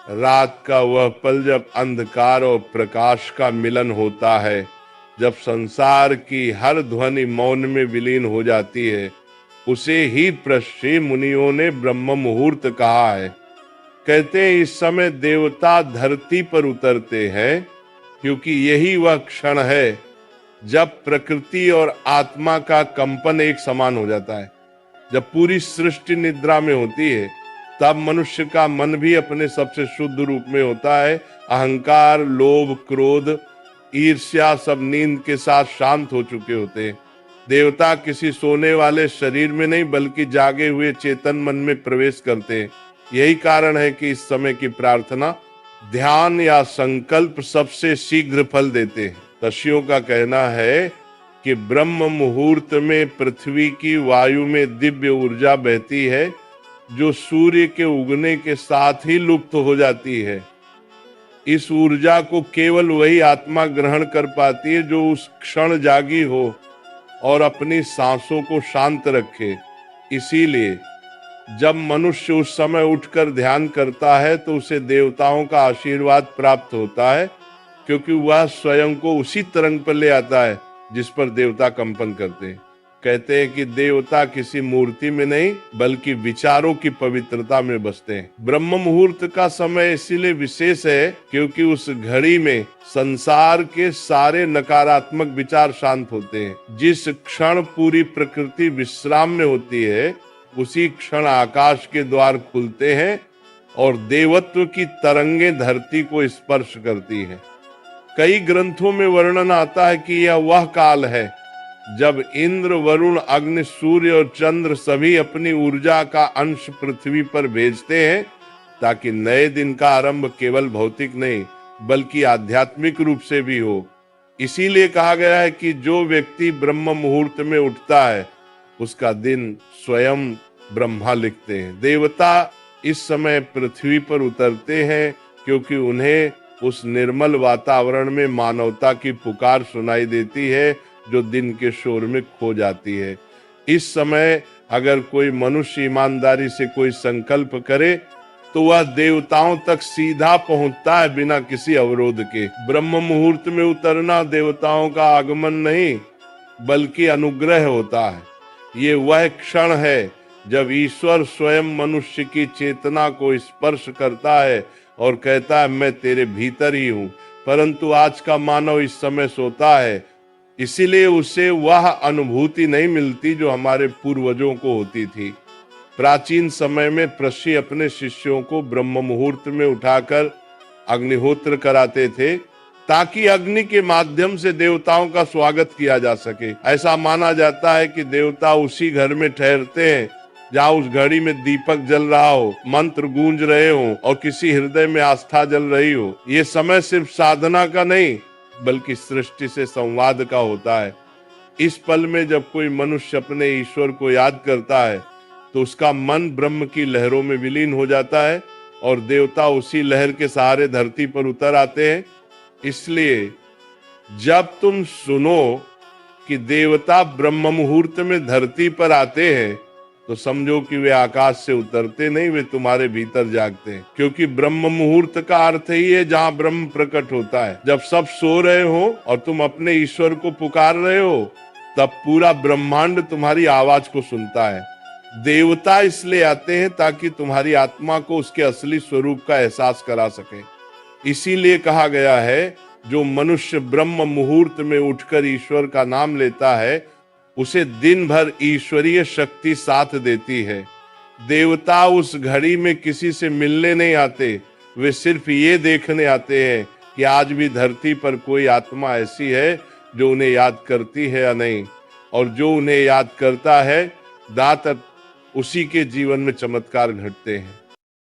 रात का वह पल जब अंधकार और प्रकाश का मिलन होता है, जब संसार की हर ध्वनि मौन में विलीन हो जाती है, उसे ही ऋषि मुनियों ने ब्रह्म मुहूर्त कहा है। कहते हैं इस समय देवता धरती पर उतरते हैं, क्योंकि यही वह क्षण है जब प्रकृति और आत्मा का कंपन एक समान हो जाता है। जब पूरी सृष्टि निद्रा में होती है, तब मनुष्य का मन भी अपने सबसे शुद्ध रूप में होता है। अहंकार, लोभ, क्रोध, ईर्ष्या सब नींद के साथ शांत हो चुके होते हैं। देवता किसी सोने वाले शरीर में नहीं, बल्कि जागे हुए चेतन मन में प्रवेश करते हैं। यही कारण है कि इस समय की प्रार्थना, ध्यान या संकल्प सबसे शीघ्र फल देते हैं। ऋषियों का कहना है कि ब्रह्म मुहूर्त में पृथ्वी की वायु में दिव्य ऊर्जा बहती है, जो सूर्य के उगने के साथ ही लुप्त हो जाती है। इस ऊर्जा को केवल वही आत्मा ग्रहण कर पाती है जो उस क्षण जागी हो और अपनी सांसों को शांत रखे। इसीलिए जब मनुष्य उस समय उठकर ध्यान करता है तो उसे देवताओं का आशीर्वाद प्राप्त होता है, क्योंकि वह स्वयं को उसी तरंग पर ले आता है जिस पर देवता कंपन करते हैं। कहते हैं कि देवता किसी मूर्ति में नहीं, बल्कि विचारों की पवित्रता में बसते हैं। ब्रह्म मुहूर्त का समय इसीलिए विशेष है क्योंकि उस घड़ी में संसार के सारे नकारात्मक विचार शांत होते हैं। जिस क्षण पूरी प्रकृति विश्राम में होती है, उसी क्षण आकाश के द्वार खुलते हैं और देवत्व की तरंगें धरती को स्पर्श करती हैं। कई ग्रंथों में वर्णन आता है कि यह वह काल है जब इंद्र, वरुण, अग्नि, सूर्य और चंद्र सभी अपनी ऊर्जा का अंश पृथ्वी पर भेजते हैं, ताकि नए दिन का आरंभ केवल भौतिक नहीं बल्कि आध्यात्मिक रूप से भी हो। इसीलिए कहा गया है कि जो व्यक्ति ब्रह्म मुहूर्त में उठता है, उसका दिन स्वयं ब्रह्मा लिखते हैं। देवता इस समय पृथ्वी पर उतरते हैं क्योंकि उन्हें उस निर्मल वातावरण में मानवता की पुकार सुनाई देती है, जो दिन के शोर में खो जाती है। इस समय अगर कोई मनुष्य ईमानदारी से कोई संकल्प करे तो वह देवताओं तक सीधा पहुंचता है, बिना किसी अवरोध के। ब्रह्म मुहूर्त में उतरना देवताओं का आगमन नहीं, बल्कि अनुग्रह होता है। ये वह क्षण है जब ईश्वर स्वयं मनुष्य की चेतना को स्पर्श करता है और कहता है, मैं तेरे भीतर ही हूँ। परंतु आज का मानव इस समय सोता है, इसीलिए उसे वह अनुभूति नहीं मिलती जो हमारे पूर्वजों को होती थी। प्राचीन समय में ऋषि अपने शिष्यों को ब्रह्म मुहूर्त में उठाकर अग्निहोत्र कराते थे, ताकि अग्नि के माध्यम से देवताओं का स्वागत किया जा सके। ऐसा माना जाता है कि देवता उसी घर में ठहरते हैं जहाँ उस घड़ी में दीपक जल रहा हो, मंत्र गूंज रहे हो और किसी हृदय में आस्था जल रही हो। ये समय सिर्फ साधना का नहीं, बल्कि सृष्टि से संवाद का होता है। इस पल में जब कोई मनुष्य अपने ईश्वर को याद करता है, तो उसका मन ब्रह्म की लहरों में विलीन हो जाता है और देवता उसी लहर के सहारे धरती पर उतर आते हैं। इसलिए जब तुम सुनो कि देवता ब्रह्म मुहूर्त में धरती पर आते हैं, तो समझो कि वे आकाश से उतरते नहीं, वे तुम्हारे भीतर जागते हैं। क्योंकि ब्रह्म मुहूर्त का अर्थ ही है जहाँ ब्रह्म प्रकट होता है। जब सब सो रहे हो और तुम अपने ईश्वर को पुकार रहे हो, तब पूरा ब्रह्मांड तुम्हारी आवाज को सुनता है। देवता इसलिए आते हैं ताकि तुम्हारी आत्मा को उसके असली स्वरूप का एहसास करा सके। इसीलिए कहा गया है, जो मनुष्य ब्रह्म मुहूर्त में उठकर ईश्वर का नाम लेता है, उसे दिन भर ईश्वरीय शक्ति साथ देती है। देवता उस घड़ी में किसी से मिलने नहीं आते, वे सिर्फ ये देखने आते हैं कि आज भी धरती पर कोई आत्मा ऐसी है जो उन्हें याद करती है या नहीं। और जो उन्हें याद करता है, दाता उसी के जीवन में चमत्कार घटते हैं।